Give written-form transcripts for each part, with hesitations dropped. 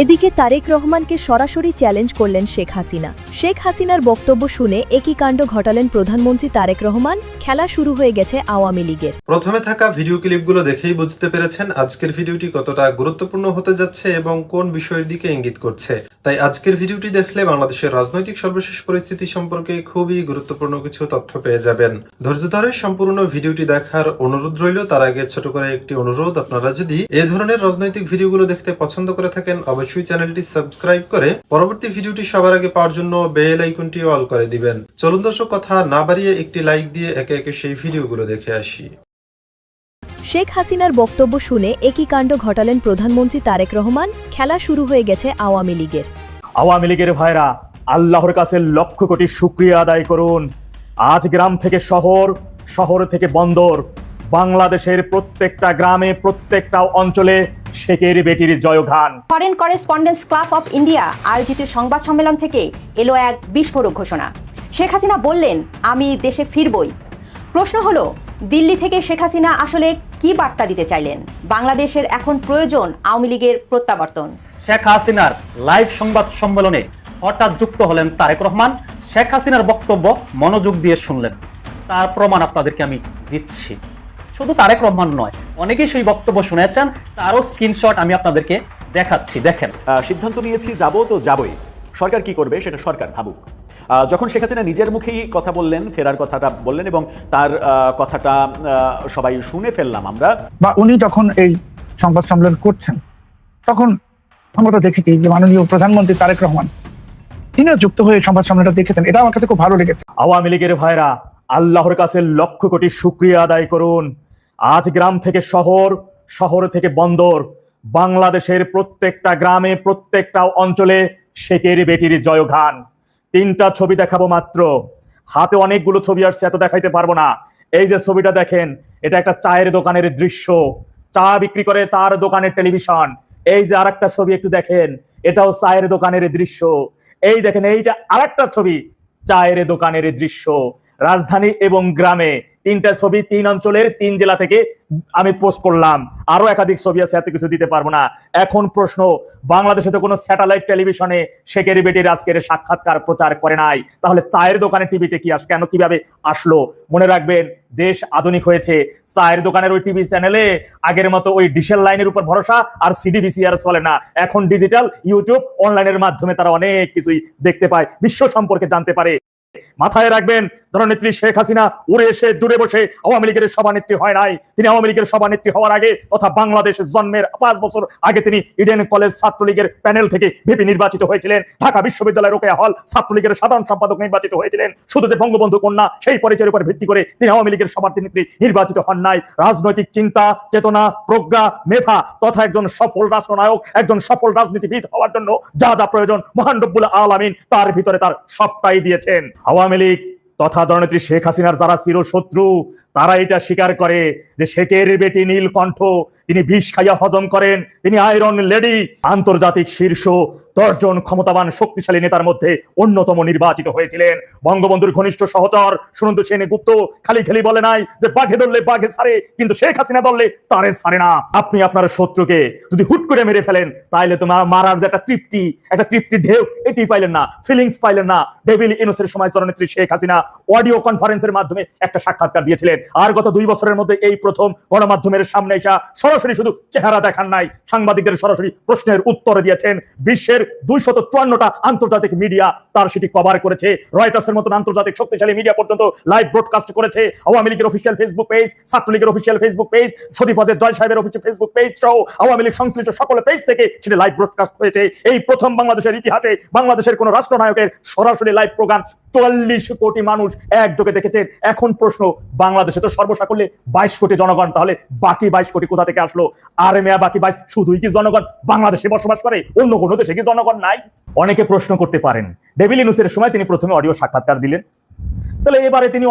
এদিকে তারেক রহমানকে সরাসরি চ্যালেঞ্জ করলেন শেখ হাসিনা। শেখ হাসিনার বক্তব্য শুনে একই কাণ্ড ঘটালেন প্রধানমন্ত্রী তারেক রহমান। খেলা শুরু হয়ে গেছে আওয়ামী লীগের। প্রথমে থাকা ভিডিও ক্লিপগুলো দেখেই বুঝতে পেরেছেন আজকের ভিডিওটি কতটা গুরুত্বপূর্ণ হতে যাচ্ছে এবং কোন বিষয়ের দিকে ইঙ্গিত করছে। তাই আজকের ভিডিওটি দেখলে বাংলাদেশের রাজনৈতিক সর্বশেষ পরিস্থিতি সম্পর্কে খুবই গুরুত্বপূর্ণ কিছু তথ্য পেয়ে যাবেন। ধৈর্য ধরে সম্পূর্ণ ভিডিওটি দেখার অনুরোধ রইল। তার আগে ছোট করে একটি অনুরোধ, আপনারা যদি এ ধরনের রাজনৈতিক ভিডিওগুলো দেখতে পছন্দ করে থাকেন অবশ্যই চ্যানেলটি সাবস্ক্রাইব করে পরবর্তী ভিডিওটি সবার আগে পাওয়ার জন্য বেল আইকনটি অল করে দিবেন। চলুন দর্শক, কথা না বাড়িয়ে একটি লাইক দিয়ে একে একে সেই ভিডিওগুলো দেখে আসি। শেখ হাসিনার বক্তব্য শুনে একই কাণ্ড ঘটালেন প্রধানমন্ত্রী তারেক রহমান। খেলা শুরু হয়ে গেছে আওয়ামী লীগের। আওয়ামী লীগের ভাইরা, আল্লাহর কাছে লক্ষ কোটি শুকরিয়া আদায় করুন। আজ গ্রাম থেকে শহর, শহর থেকে বন্দর, বাংলাদেশের প্রত্যেকটা গ্রামে, প্রত্যেকটা অঞ্চলে শেখের বেটির জয়গান। Foreign correspondence club of India আয়োজিত সংবাদ সম্মেলন থেকে এলো এক বিস্ফোরক ঘোষণা। শেখ হাসিনা বললেন, আমি দেশে ফিরবই। প্রশ্ন হলো, দিল্লি থেকে শেখ হাসিনা আসলে কি বার্তা দিতে চাইলেন? বাংলাদেশের এখন প্রয়োজন আওয়ামী লীগের প্রত্যাবর্তন। শেখ হাসিনার লাইভ সংবাদ সম্মেলনে হঠাৎ যুক্ত হলেন তারেক রহমান। শেখ হাসিনার বক্তব্য মনোযোগ দিয়ে শুনলেন, তার প্রমাণ আপনাদেরকে আমি দিচ্ছি। শুধু তারেক রহমান নয়, অনেকেই সেই বক্তব্য শুনেছেন, তারও স্ক্রিনশট আমি আপনাদেরকে দেখাচ্ছি। দেখেন, সিদ্ধান্ত নিয়েছি, যাব তো যাবই, সরকার কি করবে সেটা সরকার ভাবুক। যখন শেখ হাসিনা নিজের মুখেই কথা বললেন, ফেরার কথাটা বললেন এবং তার কথাটা সবাই শুনে ফেললাম আমরা, বা উনি যখন এই সংবাদ সম্মেলন করছেন তখন আমরা তো দেখেছি যে মাননীয় প্রধানমন্ত্রী তারেক রহমান তিনিও যুক্ত হয়ে সংবাদ সম্মেলনটা দেখেছেন। এটা আমার কাছে খুব ভালো লেগেছে। আওয়ামী লীগের ভাইরা, আল্লাহর কাছে লক্ষ কোটি শুকরিয়া আদায় করুন। আজ গ্রাম থেকে শহর, শহর থেকে বন্দর, বাংলাদেশের প্রত্যেকটা গ্রামে, প্রত্যেকটা অঞ্চলে শেখের বেটির জয়গান। তিনটা ছবি দেখাবো মাত্র, হাতে অনেকগুলো ছবি আসছে, এত দেখাইতে পারবো না। এই যে ছবিটা দেখেন, এটা একটা চায়ের দোকানের দৃশ্য, চা বিক্রি করে তার দোকানের টেলিভিশন। এই যে আরেকটা ছবি একটু দেখেন, এটাও চায়ের দোকানের দৃশ্য। এই দেখেন, এইটা আরেকটা ছবি, চায়ের দোকানের দৃশ্য। রাজধানী এবং গ্রামে তিনটা ছবি, তিন অঞ্চলের, তিন জেলা থেকে আমি পোস্ট করলাম। আরো একাধিক ছবি আছে, এত কিছু দিতে পারবো না। এখন প্রশ্ন, বাংলাদেশে তো কোনো স্যাটেলাইট টেলিভিশনে শেখের বেটির আজকের সাক্ষাৎকার প্রচার করে নাই, তাহলে চায়ের দোকানে টিভিতে কি কেন কিভাবে আসলো? মনে রাখবেন, দেশ আধুনিক হয়েছে। চায়ের দোকানের ওই টিভি চ্যানেলে আগের মতো ওই ডিশেল লাইনের উপর ভরসা আর সিডিবিসি আর চলে না। এখন ডিজিটাল, ইউটিউব, অনলাইনের মাধ্যমে তারা অনেক কিছুই দেখতে পায়, বিশ্ব সম্পর্কে জানতে পারে। মাথায় রাখবেন, জননেত্রী শেখ হাসিনা উড়ে এসে জুড়ে বসে আওয়ামী লীগের সভানেত্রী হয় নাই। তিনি আওয়ামী লীগের সভানেত্রী হওয়ার আগে তথা বাংলাদেশ জন্মের 5 বছর আগে তিনি ইডেন কলেজ ছাত্রলীগের প্যানেল থেকে ভিপি নির্বাচিত হয়েছিলেন। ঢাকা বিশ্ববিদ্যালয় রোকেয়া হল ছাত্রলীগের সাধারণ সম্পাদক নির্বাচিত হয়েছিলেন। শুধু যে বঙ্গবন্ধু কন্যা সেই পরিচয়ের উপর ভিত্তি করে তিনি আওয়ামী লীগের সভানেত্রী নির্বাচিত হন নাই। রাজনৈতিক চিন্তা, চেতনা, প্রজ্ঞা, মেধা তথা একজন সফল রাষ্ট্রনায়ক, একজন সফল রাজনীতিবিদ হওয়ার জন্য যা যা প্রয়োজন মহান রব্বুল আলামিন তার ভিতরে তার সবটাই দিয়েছেন। আওয়ামী লীগ তথা জননেত্রী শেখ হাসিনার যারা চিরশত্রু, তারা এটা স্বীকার করে যে শেখের বেটি নীলকণ্ঠ, তিনি বিষ খাইয়া হজম করেন, তিনি আয়রন লেডি, আন্তর্জাতিক শীর্ষ 10 জন ক্ষমতাবান শক্তিশালী নেতার মধ্যে অন্যতম নির্বাচিত হয়েছিলেন। বঙ্গবন্ধুর ঘনিষ্ঠ সহচর সুনন্দু সেনগুপ্ত খালি খালি বলে নাই যে বাঘে ধরলে বাঘে ছাড়ে, কিন্তু শেখ হাসিনা ধরলে তারে ছাড়ে না। আপনি আপনার শত্রুকে যদি হুট করে মেরে ফেলেন, তাইলে তোমার মারার যে একটা তৃপ্তি ঢেউ, এটি পাইলেন না, ফিলিংস পাইলেন না। ডেভিল ইনুসের সময় জননেত্রী শেখ হাসিনা অডিও কনফারেন্সের মাধ্যমে একটা সাক্ষাৎকার দিয়েছিলেন। আর গত 2 বছরের মধ্যে এই প্রথম গণমাধ্যমের সামনে এসে সরাসরি শুধু চেহারা দেখান নাই, সাংবাদিকদের সরাসরি প্রশ্নের উত্তর দিয়েছেন। বিশ্বের 254টা আন্তর্জাতিক মিডিয়া তার সেটি কভার করেছে। রয়টার্সের মতন আন্তর্জাতিক শক্তিশালী মিডিয়া পর্যন্ত লাইভ ব্রডকাস্ট করেছে। আওয়ামী লীগের অফিসিয়াল ফেসবুক পেজ, ছাত্রলীগের official Facebook page, Sajeeb Wazed Joy সাহেবের অফিসিয়াল ফেসবুক পেজ সহ আওয়ামী লীগ সংশ্লিষ্ট সকল পেজ থেকে সেটি লাইভ ব্রডকাস্ট হয়েছে। এই প্রথম বাংলাদেশের ইতিহাসে বাংলাদেশের কোন রাষ্ট্রনায়কের সরাসরি লাইভ প্রোগ্রাম 44 কোটি মানুষ একযোগে দেখেছেন। এখন প্রশ্ন, বাংলাদেশে তো সর্বসাকল্যে 22 কোটি জনগণ, তাহলে বাকি 22 কোটি কোথা থেকে আসলো? আর মেয়া বাকি 22 শুধুই কি জনগণ বাংলাদেশে বসবাস করে, অন্য কোনো দেশে কি জনগণ নাই? অনেকে প্রশ্ন করতে পারেন, ডেভিল ইনুসের সময় তিনি প্রথমে অডিও সাক্ষাৎকার দিলেন, তাহলে এবারে তিনি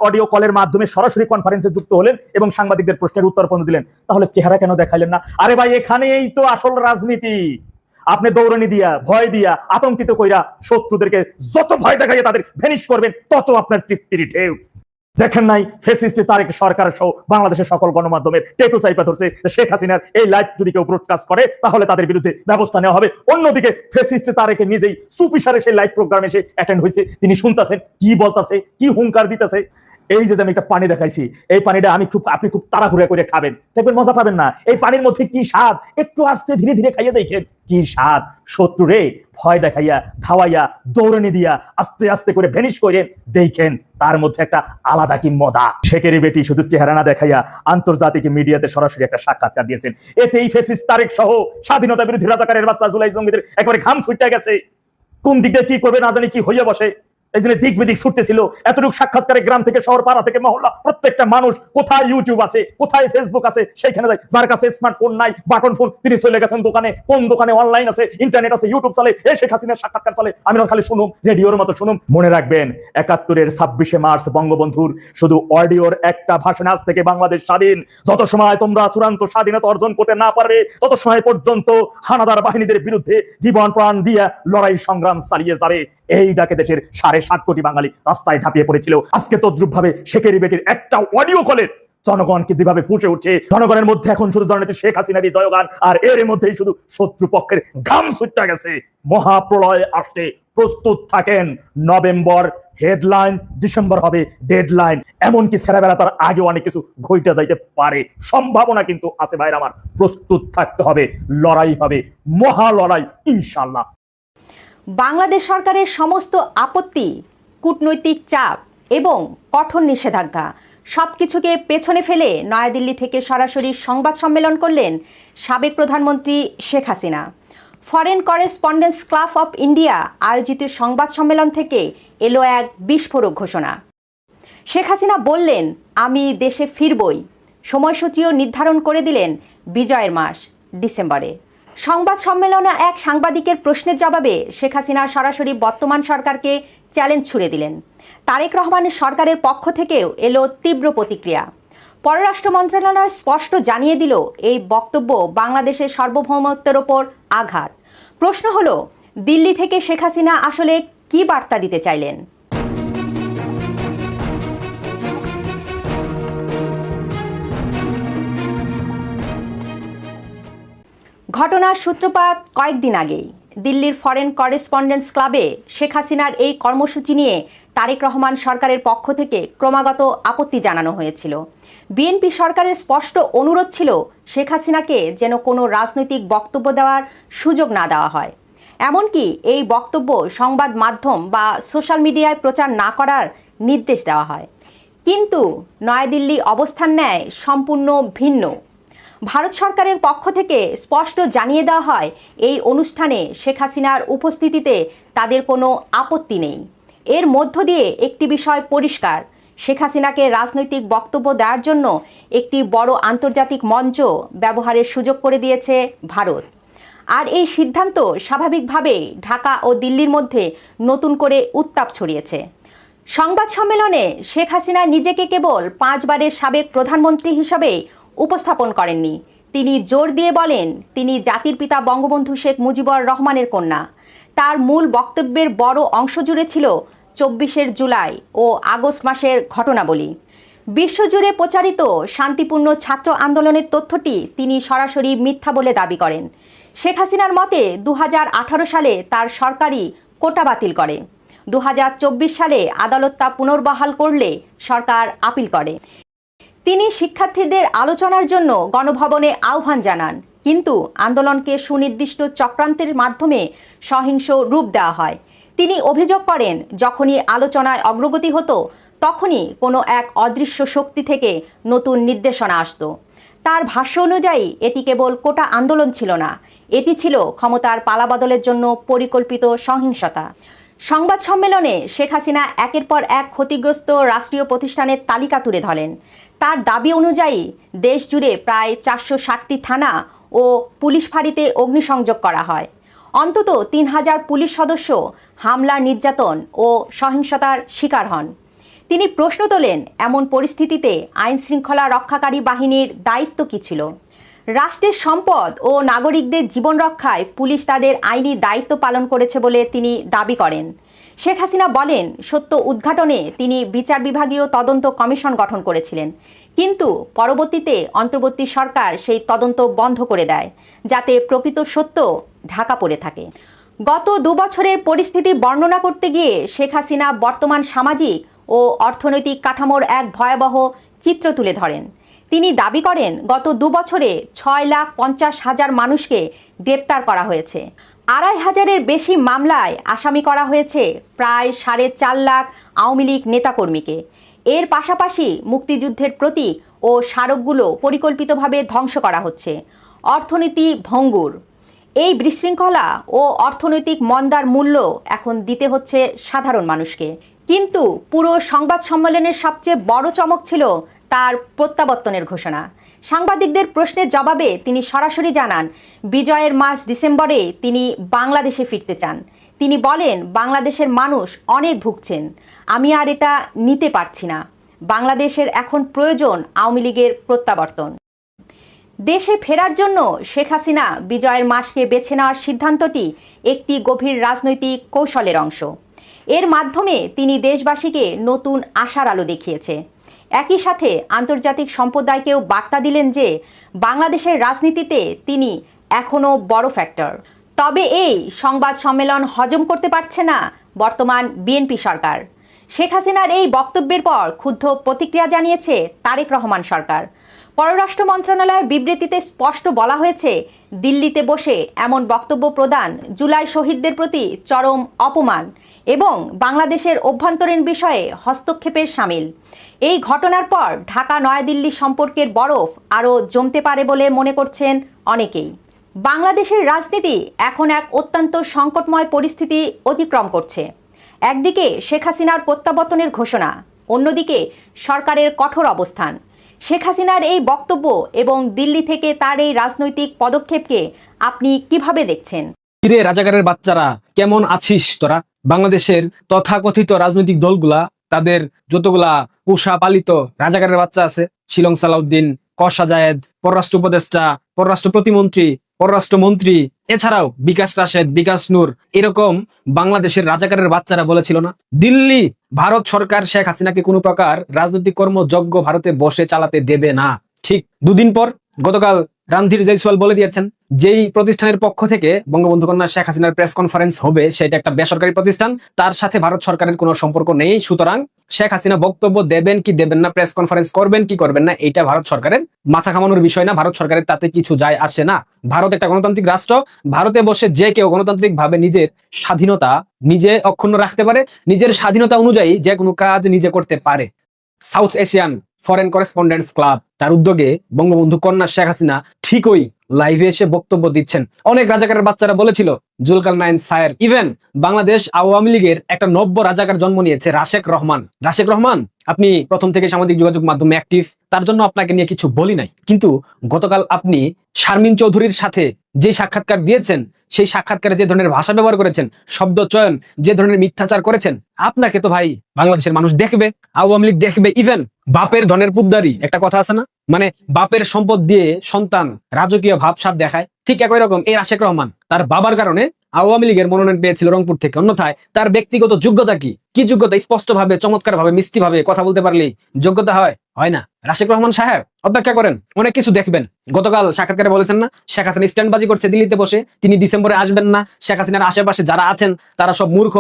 অডিও কলের মাধ্যমে সরাসরি কনফারেন্সে যুক্ত হলেন এবং সাংবাদিকদের প্রশ্নের উত্তর দিলেন, তাহলে চেহারা কেন দেখাইলেন না? আরে ভাই, এখানেই তো আসল রাজনীতি। আপনি দৌড়ানি দিয়া, ভয় দিয়া, আতঙ্কিত কইরা শত্রুদেরকে যত ভয় দেখাইয়া তাদের ভ্যানিশ করবেন, তত আপনার তৃপ্তির ঢেউ। দেখেন নাই ফেসিস্ট তারেক সরকার সহ বাংলাদেশের সকল গণমাধ্যমের টেটু চাইপা ধরছে শেখ হাসিনার এই লাইভ যদি কেউ ব্রডকাস্ট করে তাহলে তাদের বিরুদ্ধে ব্যবস্থা নেওয়া হবে। অন্যদিকে ফেসিস্ট তারেক নিজেই সুপিসারে সেই লাইভ প্রোগ্রামে এসে অ্যাটেন্ড হয়েছে, তিনি শুনতেছেন কি বলতেছে, কি হুঙ্কার দিতেছে। এই যে আমি একটা পানি দেখাইছি, এই পানিটা আপনি খুব তাড়াহুড়া করে খাবেন, দেখবেন মজা পাবেন না। এই পানির মধ্যে কি স্বাদ, একটু আস্তে ধীরে ধীরে খাইয়ে দেখেন কি স্বাদ। শত্রুরে ভয় দেখাইয়া ধাওয়াইয়া দৌড়ানি দিয়া আস্তে আস্তে করে ভেনিশ করে দেখেন তার মধ্যে একটা আলাদা কি মজা। শেখেরি বেটি শুধু চেহারা না দেখাইয়া আন্তর্জাতিক মিডিয়াতে সরাসরি একটা সাক্ষাৎকার দিয়েছেন। এতে এই ফেসিস্ট তারেক সহ স্বাধীনতা বিরোধী রাজাকারের বাচ্চা জুলাই জঙ্গিদের একবারে ঘাম ছুটে গেছে। কোন দিক দিয়ে কি করবে না জানি কি হইয়া বসে, এই জন্য দিক বিদিক ছুটতেছিল। এতটুকু সাক্ষাৎকারে গ্রাম থেকে শহর, পাড়া থেকে মহল্লা, প্রত্যেকটা মানুষ কোথায় ইউটিউব আছে, কোথায় ফেসবুক আছে সেখানে যায়। যার কাছে স্মার্টফোন নাই, বাটন ফোন, তিনি চলে গেছেন দোকানে। কোন দোকানে অনলাইন আছে, ইন্টারনেট আছে, ইউটিউব চলে, এই শেখ হাসিনার সাক্ষাৎকার চলে। আমি খালি শুনুম, রেডিওর মতো শুনুম। মনে রাখবেন ৭১-এর ২৬শে মার্চ বঙ্গবন্ধুর শুধু অডিওর একটা ভাষণ, আজ থেকে বাংলাদেশ স্বাধীন। যত সময় তোমরা চূড়ান্ত স্বাধীনতা অর্জন করতে না পারবে তত সময় পর্যন্ত হানাদার বাহিনীদের বিরুদ্ধে জীবন প্রাণ দিয়ে লড়াই সংগ্রাম চালিয়ে যাবে। এই ডাকে দেশের ৭.৫ কোটি বাঙালি রাস্তায় ঝাঁপিয়ে পড়েছিল। আজকে তদ্রুপ ভাবে শেখেরি বেটির একটা অডিও কলের জনগণকে যেভাবে ফুটে উঠছে, জনগণের মধ্যে এখন শুধু জননেত্রী শেখ হাসিনারই জয়গান, আর এর মধ্যেই শুধু শত্রু পক্ষের ঘাম ছুটে গেছে। মহাপ্রলয় আসছে, প্রস্তুত থাকেন। নভেম্বর হেডলাইন, ডিসেম্বর হবে ডেডলাইন। এমনকি ছেলেবেলা তার আগে অনেক কিছু ঘটে যাইতে পারে, সম্ভাবনা কিন্তু আছে। ভাইরা আমার, প্রস্তুত থাকতে হবে, লড়াই হবে, মহা লড়াই ইনশাল্লাহ। বাংলাদেশ সরকারের সমস্ত আপত্তি, কূটনৈতিক চাপ এবং কঠোর নিষেধাজ্ঞা সবকিছুকে পেছনে ফেলে নয়াদিল্লি থেকে সরাসরি সংবাদ সম্মেলন করলেন সাবেক প্রধানমন্ত্রী Sheikh Hasina. Foreign correspondence club of India আয়োজিত সংবাদ সম্মেলন থেকে এলো এক বিস্ফোরক ঘোষণা। শেখ হাসিনা বললেন, আমি দেশে ফিরবই। সময়সূচিও নির্ধারণ করে দিলেন বিজয়ের মাস ডিসেম্বরে। সংবাদ সম্মেলনে এক সাংবাদিকের প্রশ্নের জবাবে শেখ হাসিনা সরাসরি বর্তমান সরকারকে চ্যালেঞ্জ ছুড়ে দিলেন। তারেক রহমানের সরকারের পক্ষ থেকেও এলো তীব্র প্রতিক্রিয়া। পররাষ্ট্র মন্ত্রণালয় স্পষ্ট জানিয়ে দিল, এই বক্তব্য বাংলাদেশের সার্বভৌমত্বের ওপর আঘাত। প্রশ্ন হলো, দিল্লি থেকে শেখ হাসিনা আসলে কি বার্তা দিতে চাইলেন? ঘটনার সূত্রপাত কয়েকদিন আগেই। দিল্লির ফরেন করেসপন্ডেন্স ক্লাবে শেখ হাসিনার এই কর্মসূচি নিয়ে তারেক রহমান সরকারের পক্ষ থেকে ক্রমাগত আপত্তি জানানো হয়েছিল। বিএনপি সরকারের স্পষ্ট অনুরোধ ছিল শেখ হাসিনাকে যেন কোনো রাজনৈতিক বক্তব্য দেওয়ার সুযোগ না দেওয়া হয়, এমনকি এই বক্তব্য সংবাদ মাধ্যম বা সোশ্যাল মিডিয়ায় প্রচার না করার নির্দেশ দেওয়া হয়। কিন্তু নয়াদিল্লি অবস্থান নেয় সম্পূর্ণ ভিন্ন। ভারত সরকারের পক্ষ থেকে স্পষ্ট জানিয়ে দেওয়া হয়, এই অনুষ্ঠানে শেখ হাসিনার উপস্থিতিতে তাদের কোনো আপত্তি নেই। এর মধ্য দিয়ে একটি বিষয় পরিষ্কার, শেখ হাসিনাকে রাজনৈতিক বক্তব্য দেওয়ার জন্য একটি বড় আন্তর্জাতিক মঞ্চ ব্যবহারের সুযোগ করে দিয়েছে ভারত। আর এই সিদ্ধান্ত স্বাভাবিকভাবেই ঢাকা ও দিল্লির মধ্যে নতুন করে উত্তাপ ছড়িয়েছে। সংবাদ সম্মেলনে শেখ হাসিনা নিজেকে কেবল 5 বারের সাবেক প্রধানমন্ত্রী হিসাবে উপস্থাপন করেননি। তিনি জোর দিয়ে বলেন, তিনি জাতির পিতা বঙ্গবন্ধু শেখ মুজিবুর রহমানের কন্যা। তার মূল বক্তব্যের বড় অংশ জুড়ে ছিল 24 জুলাই ও আগস্ট মাসের ঘটনাবলী। বিশ্বজুড়ে প্রচারিত শান্তিপূর্ণ ছাত্র আন্দোলনের তথ্যটি তিনি সরাসরি মিথ্যা বলে দাবি করেন। শেখ হাসিনার মতে 2018 সালে তার সরকারি কোটা বাতিল করে। 2024 সালে আদালত তা পুনর্বহাল করলে সরকার আপিল করে। তিনি শিক্ষার্থীদের আলোচনার জন্য গণভবনে আহ্বান জানান, কিন্তু আন্দোলনকে সুনির্দিষ্ট চক্রান্তের মাধ্যমে সহিংস রূপ দেওয়া হয়। তিনি অভিযোগ করেন, যখনই আলোচনায় অগ্রগতি হতো তখনই কোনো এক অদৃশ্য শক্তি থেকে নতুন নির্দেশনা আসতো। তার ভাষ্য অনুযায়ী এটি কেবল কোটা আন্দোলন ছিল না, এটি ছিল ক্ষমতার পালাবদলের জন্য পরিকল্পিত সহিংসতা। সংবাদ সম্মেলনে শেখ হাসিনা একের পর এক ক্ষতিগ্রস্ত রাষ্ট্রীয় প্রতিষ্ঠানের তালিকা তুলে ধরেন। তার দাবি অনুযায়ী দেশ জুড়ে প্রায় 460টি থানা ও পুলিশ ফাঁড়িতে অগ্নিসংযোগ করা হয়। অন্তত 3000 পুলিশ সদস্য হামলা, নির্যাতন ও সহিংসতার শিকার হন। তিনি প্রশ্ন তোলেন, এমন পরিস্থিতিতে আইন শৃঙ্খলা রক্ষাকারী বাহিনীর দায়িত্ব কী ছিল? রাষ্ট্রের সম্পদ ও নাগরিকদের জীবন রক্ষায় পুলিশ তাদের আইনি দায়িত্ব পালন করেছে বলে তিনি দাবি করেন। শেখ হাসিনা বলেন সত্য উদ্ঘাটনে তিনি বিচার বিভাগীয় তদন্ত কমিশন গঠন করেছিলেন, কিন্তু পরবর্তীতে অন্তর্বর্তী সরকার সেই তদন্ত বন্ধ করে দেয় যাতে প্রকৃত সত্য ঢাকা পড়ে থাকে। গত 2 বছরের পরিস্থিতি বর্ণনা করতে গিয়ে শেখ হাসিনা বর্তমান সামাজিক ও অর্থনৈতিক কাঠামোর এক ভয়াবহ চিত্র তুলে ধরেন। তিনি দাবি করেন গত 2 বছরে 6,50,000 মানুষকে গ্রেপ্তার করা হয়েছে, 2,500-এর বেশি মামলায় আসামি করা হয়েছে প্রায় 4.5 লাখ আওয়ামী লীগ নেতাকর্মীকে। এর পাশাপাশি মুক্তিযুদ্ধের প্রতীক ও স্মারকগুলো পরিকল্পিতভাবে ধ্বংস করা হচ্ছে। অর্থনীতি ভঙ্গুর। এই বিশৃঙ্খলা ও অর্থনৈতিক মন্দার মূল্য এখন দিতে হচ্ছে সাধারণ মানুষকে। কিন্তু পুরো সংবাদ সম্মেলনের সবচেয়ে বড় চমক ছিল তার প্রত্যাবর্তনের ঘোষণা। সাংবাদিকদের প্রশ্নের জবাবে তিনি সরাসরি জানান বিজয়ের মাস ডিসেম্বরে তিনি বাংলাদেশে ফিরতে চান। তিনি বলেন বাংলাদেশের মানুষ অনেক ভুগছেন, আমি আর এটা নিতে পারছি না। বাংলাদেশের এখন প্রয়োজন আওয়ামী লীগের প্রত্যাবর্তন। দেশে ফেরার জন্য শেখ হাসিনা বিজয়ের মাসকে বেছে নেওয়ার সিদ্ধান্তটি একটি গভীর রাজনৈতিক কৌশলের অংশ। এর মাধ্যমে তিনি দেশবাসীকে নতুন আশার আলো দেখিয়েছে। একই সাথে আন্তর্জাতিক সম্প্রদায়কেও বার্তা দিলেন যে বাংলাদেশের রাজনীতিতে তিনি এখনও বড় ফ্যাক্টর। তবে এই সংবাদ সম্মেলন হজম করতে পারছে না বর্তমান বিএনপি সরকার। শেখ হাসিনার এই বক্তব্যের পর ক্ষুব্ধ প্রতিক্রিয়া জানিয়েছে তারেক রহমান সরকার। পররাষ্ট্র মন্ত্রণালয়ের বিবৃতিতে স্পষ্ট বলা হয়েছে, দিল্লিতে বসে এমন বক্তব্য প্রদান জুলাই শহীদদের প্রতি চরম অপমান এবং বাংলাদেশের অভ্যন্তরীণ বিষয়ে হস্তক্ষেপের শামিল। এই ঘটনার পর ঢাকা নয়াদিল্লি সম্পর্কের বরফ আরও জমতে পারে বলে মনে করছেন অনেকেই। বাংলাদেশের রাজনীতি এখন এক অত্যন্ত সংকটময় পরিস্থিতি অতিক্রম করছে। একদিকে শেখ হাসিনার প্রত্যাবর্তনের ঘোষণা, অন্যদিকে সরকারের কঠোর অবস্থান। শেখ হাসিনার এই বক্তব্য এবং দিল্লি থেকে তার এই রাজনৈতিক পদক্ষেপকে আপনি কিভাবে দেখছেন? কিরে রাজাকারের বাচ্চারা, কেমন আছিস তোরা? বাংলাদেশের তথাকথিত রাজনৈতিক দলগুলা তাদের যতগুলা পোষা পালিত রাজাকারের বাচ্চা আছে, শিলং সালাউদ্দিন, কসা জায়েদ, পররাষ্ট্র উপদেষ্টা, পররাষ্ট্র প্রতিমন্ত্রী, পররাষ্ট্রমন্ত্রী, এছাড়াও বিকাশ রাশেদ, বিকাশ নূর, এরকম বাংলাদেশের রাজাকারের বাচ্চারা বলেছিল না দিল্লি ভারত সরকার শেখ হাসিনাকে কোনো প্রকার রাজনৈতিক কর্মযজ্ঞ ভারতে বসে চালাতে দেবে না। ঠিক 2 দিন পর গতকাল রণধীর জয়সওয়াল বলে দিয়েছেন যেই প্রতিষ্ঠানের পক্ষ থেকে বঙ্গবন্ধু কন্যা শেখ হাসিনার প্রেস কনফারেন্স হবে সেটা একটা বেসরকারি প্রতিষ্ঠান, তার সাথে ভারত সরকারের কোনো সম্পর্ক নেই। সুতরাং শেখ হাসিনা বক্তব্য দেবেন কি দেবেন না, প্রেস কনফারেন্স করবেন কি করবেন না, এটা ভারত সরকারের মাথা ঘামানোর বিষয় না। ভারত সরকারের তাতে কিছু যায় আসে না। ভারত একটা গণতান্ত্রিক রাষ্ট্র। ভারতে বসে যে কেউ গণতান্ত্রিক ভাবে নিজের স্বাধীনতা নিজে অক্ষুণ্ণ রাখতে পারে, নিজের স্বাধীনতা অনুযায়ী যে কোনো কাজ নিজে করতে পারে। South Asian foreign correspondents club তার উদ্যোগে বঙ্গবন্ধু কন্যা শেখ হাসিনা ঠিকই লাইভে এসে বক্তব্য দিচ্ছেন। অনেক রাজাকারের বাচ্চারা বলেছিল জুলকারনাইন সায়ের, ইভেন বাংলাদেশ আওয়ামী লীগের একটা নব্য রাজাকার জন্ম নিয়েছে রাশেক রহমান। রাশেক রহমান, আপনি প্রথম থেকে সামাজিক যোগাযোগ মাধ্যমে অ্যাক্টিভ, তার জন্য আপনাকে নিয়ে কিছু বলি নাই, কিন্তু গতকাল আপনি শারমিন চৌধুরীর সাথে যে সাক্ষাৎকার দিয়েছেন, সেই সাক্ষাৎকারে যে ধরনের ভাষা ব্যবহার করেছেন, শব্দ চয়ন, যে ধরনের মিথ্যাচার করেছেন, আপনাকে তো ভাই বাংলাদেশের মানুষ দেখবে, আওয়ামী লীগ দেখবে। ইভেন বাপের ধনের পুদ্দারি একটা কথা আছে না, মানে বাপের সম্পদ দিয়ে সন্তান রাজকীয় ভাবসাব দেখায়, ঠিক একই রকম এই রাশেক রহমান তার বাবার কারণে আওয়ামী লীগের মনোনয়ন পেয়েছিল রংপুর থেকে। অন্যথায় তার ব্যক্তিগত যোগ্যতা কি যোগ্যতা? স্পষ্ট ভাবে, চমৎকার ভাবে, মিষ্টি ভাবে কথা বলতে পারলেই যোগ্যতা হয় না। রাশেক রহমান সাহেব অপেক্ষা করেন, অনেক কিছু দেখবেন। গতকাল সাক্ষাৎকারে বলেছেন না শেখ হাসিনা স্ট্যান্ডবাজি করছে দিল্লিতে বসে, তিনি ডিসেম্বরে আসবেন না। শেখ হাসিনার আশেপাশে যারা আছেন তারা সব মূর্খ,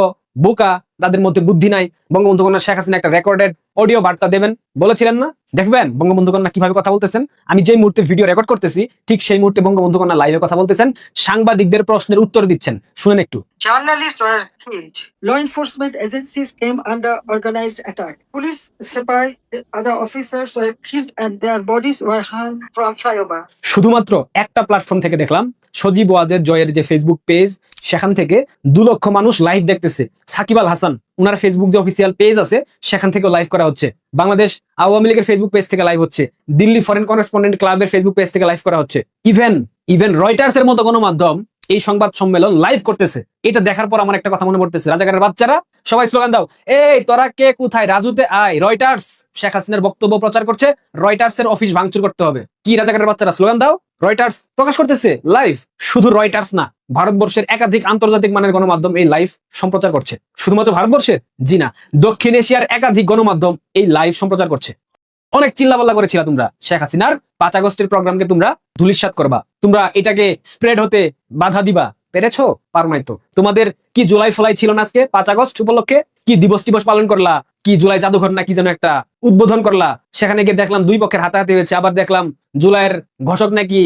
বোকা, তাদের মধ্যে বুদ্ধি নাই। বঙ্গবন্ধু কন্যা শেখ হাসিনা একটা রেকর্ডেড অডিও বার্তা দেবেন বলেছিলেন না? দেখবেন বঙ্গবন্ধু কন্যা কিভাবে কথা বলতেছেন। আমি যে মুহূর্তে ভিডিও রেকর্ড করতেছি ঠিক সেই মুহূর্তে বঙ্গবন্ধু কন্যা লাইভে কথা বলতেছেন, সাংবাদিকদের প্রশ্নের উত্তর দিচ্ছেন। শুনেন একটু। Journalists were killed. Law enforcement agencies came under organized attack. Police, Sepai, other officers were killed and their bodies were hung from flyover. শুধুমাত্র একটা প্ল্যাটফর্ম থেকে দেখলাম, সজীব ওয়াজেদ জয়ের যে ফেসবুক পেজ, সেখান থেকে 2 লক্ষ মানুষ লাইভ দেখতেছে। সাকিব আল হাসান ওনার ফেসবুক যে অফিসিয়াল পেজ আছে সেখান থেকে লাইভ করা হচ্ছে। বাংলাদেশ আওয়ামী লীগের ফেসবুক পেজ থেকে লাইভ হচ্ছে। দিল্লি ফরেন করেসপন্ডেন্ট ক্লাবের ফেসবুক পেজ থেকে লাইভ করা হচ্ছে। ইভেন রয়টার্স এর মতো গণমাধ্যম এই সংবাদ সম্মেলন লাইভ করতেছে। এটা দেখার পর আমার একটা কথা মনে পড়তেছে, রাজাকারের বাচ্চারা সবাই স্লোগান দাও, এই তোরা কে কোথায়, রাজুতে আয়। রয়টার্স শেখ হাসিনার বক্তব্য প্রচার করছে, রয়টার্স এর অফিস ভাঙচুর করতে হবে। কি রাজাকারের বাচ্চারা স্লোগান দাও, রয়টার্স প্রকাশ করতেছে লাইভ। শুধু রয়টার্স না, ভারতবর্ষের একাধিক আন্তর্জাতিক মানের গণমাধ্যম এই লাইভ সম্প্রচার করছে। শুধুমাত্র ভারতবর্ষের, জি না, দক্ষিণ এশিয়ার একাধিক গণমাধ্যম এই লাইভ সম্প্রচার করছে। অনেক চিল্লাপাল্লা করেছিল তোমরা শেখ হাসিনার 5 আগস্টের প্রোগ্রামকে তোমরা ধূলিসাৎ করবা, তোমরা এটাকে স্প্রেড হতে বাধা দিবা, পেরেছো? পারো নাই তো। তোমাদের কি জুলাই ফলাই ছিল না আজকে 5 আগস্ট উপলক্ষে? কি দিবস পালন করলা? কি জুলাই জাদুঘর না কি যেন একটা উদ্বোধন করলা? সেখানে গিয়ে দেখলাম 2 পক্ষের হাতাহাতি হয়েছে, আবার দেখলাম জুলাইয়ের ঘোষক নাকি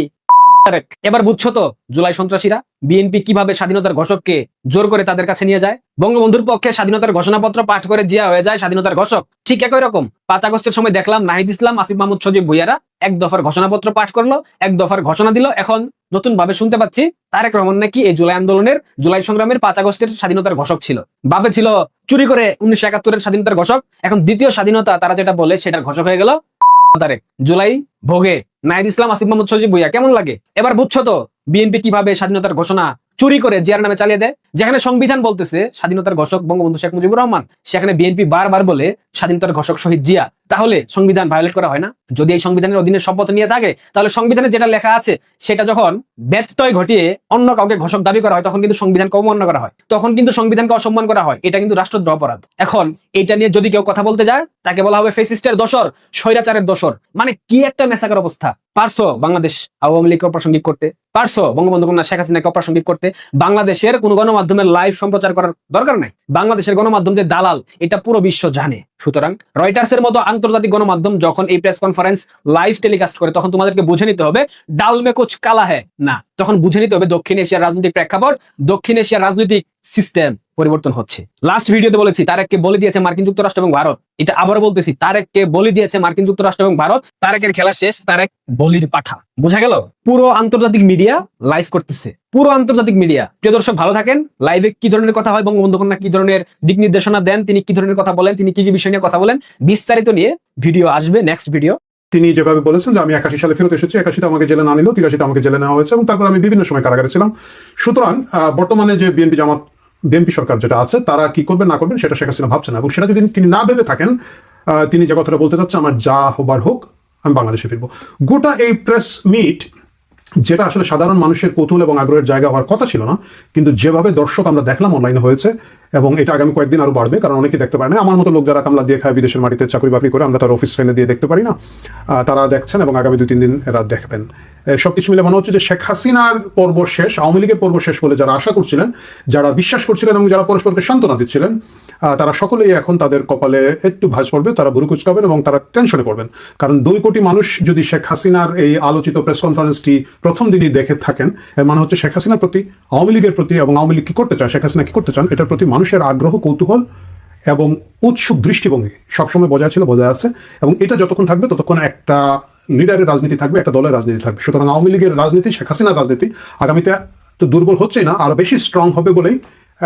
এবার বুঝছো তো জুলাই সন্ত্রাসীরা বিএনপি কিভাবে স্বাধীনতার ঘোষককে জোর করে তাদের কাছে নিয়ে যায়। বঙ্গবন্ধুর পক্ষে স্বাধীনতার ঘোষণাপত্র পাঠ করে জিয়া হয়ে যায় স্বাধীনতার ঘোষক। ঠিক একই রকম 5 আগস্টের সময় দেখলাম নাহিদ ইসলাম, আসিফ মাহমুদ সজীব ভুইয়ারা 1 দফার ঘোষণাপত্র পাঠ করলো, 1 দফার ঘোষণা দিল। এখন নতুন ভাবে শুনতে পাচ্ছি তারেক রহমান নাকি এই জুলাই আন্দোলনের, জুলাই সংগ্রামের 5 আগস্টের স্বাধীনতার ঘোষক ছিল। ভাবে ছিল চুরি করে 1971-এর স্বাধীনতার ঘোষক, এখন দ্বিতীয় স্বাধীনতা তারা যেটা বলে সেটার ঘোষক হয়ে গেল তারেক। জুলাই ভোগে নাহিদ ইসলাম, আসিফ মাহমুদ সজীব ভুইয়া, কেমন লাগে? এবার বুঝছো তো বিএনপি কিভাবে স্বাধীনতার ঘোষণা চুরি করে জিয়ার নামে চালিয়ে দেয়। যেখানে সংবিধান বলতেছে স্বাধীনতার ঘোষক বঙ্গবন্ধু শেখ মুজিবুর রহমান, সেখানে বিএনপি বারবার বলে স্বাধীনতার ঘোষক শহীদ জিয়া। তাহলে সংবিধান ভায়োলেট করা হয় না? যদি এই সংবিধানের অধীনে শপথ নিয়ে থাকে, তাহলে সংবিধানে যেটা লেখা আছে সেটা যখন ব্যত্যয় ঘটিয়ে অন্য কাউকে ঘোষক দাবি করা হয়, তখন কিন্তু সংবিধানকে অবমাননা করা হয়, তখন কিন্তু সংবিধানকে অসম্মান করা হয়। এটা কিন্তু রাষ্ট্রদ্রোহ অপরাধ। এখন এটা নিয়ে যদি কেউ কথা বলতে যায়, তাকে বলা হবে ফেসিস্টের দোসর, স্বৈরাচারের দোসর। মানে কি একটা মেসাকার অবস্থা। পারছো বাংলাদেশ আওয়ামী লীগকে অপ্রাসঙ্গিক করতে, পারছো বঙ্গবন্ধু কন্যা শেখ হাসিনাকে অপ্রাসঙ্গিক করতে। বাংলাদেশের কোন গণমাধ্যমের লাইভ সম্প্রচার করার দরকার নাই। বাংলাদেশের গণমাধ্যম যে দালাল এটা পুরো বিশ্ব জানে। সুতরাং রয়টার্সের মতো আন্তর্জাতিক গণমাধ্যম যখন এই প্রেস কনফারেন্স লাইভ টেলিকাস্ট করে, তখন তোমাদেরকে বুঝে নিতে হবে ডাল মে কুছ কালা হ্যায় না, তখন বুঝে নিতে হবে দক্ষিণ এশিয়ার রাজনৈতিক প্রেক্ষাপট, দক্ষিণ এশিয়ার রাজনৈতিক সিস্টেম পরিবর্তন হচ্ছে। লাস্ট ভিডিওতে বলেছি তারেককে বলে দিয়েছে মার্কিন যুক্তরাষ্ট্র এবং ভারত। এটা আবারও বলতেছি, তারেককে বলে দিয়েছে মার্কিন যুক্তরাষ্ট্র এবং ভারত। তারেকের খেলা শেষ, তারেক বলির পাঠা। বোঝা গেল? পুরো আন্তর্জাতিক মিডিয়া লাইভ করতেছে, পুরো আন্তর্জাতিক মিডিয়া। প্রিয় দর্শক, ভালো থাকেন। লাইভে কি ধরনের কথা হয়, বঙ্গবন্ধু কন্যা কি ধরনের দিক নির্দেশনা দেন, তিনি কি ধরনের কথা বলেন, তিনি কি কি বিষয় নিয়ে কথা বলেন, বিস্তারিত নিয়ে ভিডিও আসবে, নেক্সট ভিডিও। তিনি যেভাবে বলেছেন যে আমি 81 সালে ফেরত এসেছি, 81-তে আমাকে জেলে না নিল, 83-তে আমাকে জেলে নেওয়া হয়েছে এবং তারপর আমি বিভিন্ন সময় কারাগারে ছিলাম। সুতরাং বর্তমানে যে বিএনপি সরকার যেটা আছে, তারা কি করবেন না করবেন সেটা শেখ হাসিনা ভাবছেন, এবং সেটা যদি তিনি না ভেবে থাকেন, তিনি যে কথাটা বলতে চাচ্ছে আমার যা হবার হোক, আমি বাংলাদেশে ফিরবো। গোটা এই প্রেস মিট যেটা আসলে সাধারণ মানুষের কৌতূহল এবং আগ্রহের জায়গা হওয়ার কথা ছিল না, কিন্তু যেভাবে দর্শক আমরা দেখলাম অনলাইনে হয়েছে, এবং এটা আগামী কয়েকদিন আরো বাড়বে, কারণ অনেকে দেখতে পারে না। আমার মতো লোক যারা কামলা দিয়ে খায়, বিদেশের মাটিতে চাকরি বাকরি করে, আমরা তার অফিস ফেলে দিয়ে দেখতে পারি না, তারা দেখছেন এবং আগামী 2-3 দিন এরা দেখবেন। সবকিছু মিলে মনে হচ্ছে যে শেখ হাসিনার পর্ব শেষ, আওয়ামী লীগের পর্ব শেষ বলে যারা আশা করছিলেন, যারা বিশ্বাস করছিলেন এবং যারা পরস্পরকে সান্ত্বনা দিচ্ছিলেন, তারা সকলেই এখন তাদের কপালে একটু ভাঁজ পড়বে, তারা ভুরু কুচকাবেন এবং তারা টেনশনে পড়বেন। কারণ 2 কোটি মানুষ যদি শেখ হাসিনার এই আলোচিত প্রেস কনফারেন্সটি প্রথম দিনই দেখে থাকেন, এর মানে হচ্ছে শেখ হাসিনার প্রতি, আওয়ামী লীগের প্রতি এবং আওয়ামী লীগ কি করতে চায়, শেখ হাসিনা কি করতে চান, এটার প্রতি মানুষের আগ্রহ, কৌতূহল এবং উৎসুক দৃষ্টিভঙ্গি সবসময় বজায় ছিল, বজায় আছে, এবং এটা যতক্ষণ থাকবে ততক্ষণ একটা লিডারের রাজনীতি থাকবে, একটা দলের রাজনীতি থাকবে। সুতরাং আওয়ামী লীগের রাজনীতি, শেখ হাসিনার রাজনীতি আগামীতে তো দুর্বল হচ্ছেই না, আরো বেশি স্ট্রং হবে বলেই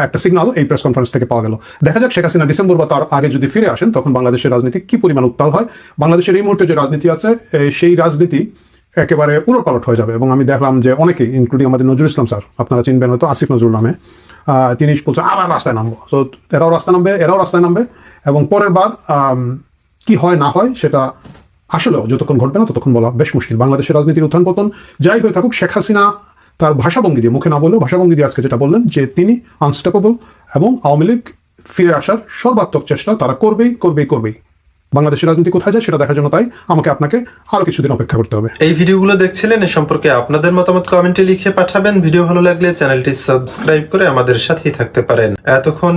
একটা সিগন্যাল এই প্রেস কনফারেন্স থেকে পাওয়া গেল। দেখা যাক শেখ হাসিনা ডিসেম্বর বা তার আগে যদি ফিরে আসেন, তখন বাংলাদেশের রাজনীতি কি পরিমাণ উত্তাল হয়। বাংলাদেশের এই মুহূর্তে যে রাজনীতি আছে, সেই রাজনীতি একেবারে উলটপালট হয়ে যাবে। এবং আমি দেখলাম যে অনেকেই, ইনক্লুডিং আমাদের নজরুল ইসলাম স্যার, আপনারা চিনবেন হয়তো, আসিফ নজরুল নামে, তিনি বলছেন আবার রাস্তায় নামবো। সো এরাও রাস্তায় নামবে এবং পরের বার কি হয় না হয় সেটা আসলেও যতক্ষণ ঘটবে না ততক্ষণ বলা বেশ মুশকিল। বাংলাদেশের রাজনীতির উত্থান পতন যাই হয়ে থাকুক, শেখ হাসিনা তার ভাষাভঙ্গি দিয়ে, মুখে না বললেও ভাষাভঙ্গি দিয়ে আজকে যেটা বললেন যে তিনি আনস্টপেবল, এবং আওয়ামী লীগ ফিরে আসার সর্বাত্মক চেষ্টা তারা করবেই। বাংলাদেশের রাজনীতি কোথায় যায় সেটা দেখার জন্য তাই আমাকে আপনাকে আরো কিছুদিন অপেক্ষা করতে হবে। এই ভিডিওগুলো দেখছিলেন, এ সম্পর্কে আপনাদের মতামত কমেন্টে লিখে পাঠাবেন। ভিডিও ভালো লাগলে চ্যানেলটি সাবস্ক্রাইব করে আমাদের সাথেই থাকতে পারেন। এতক্ষণ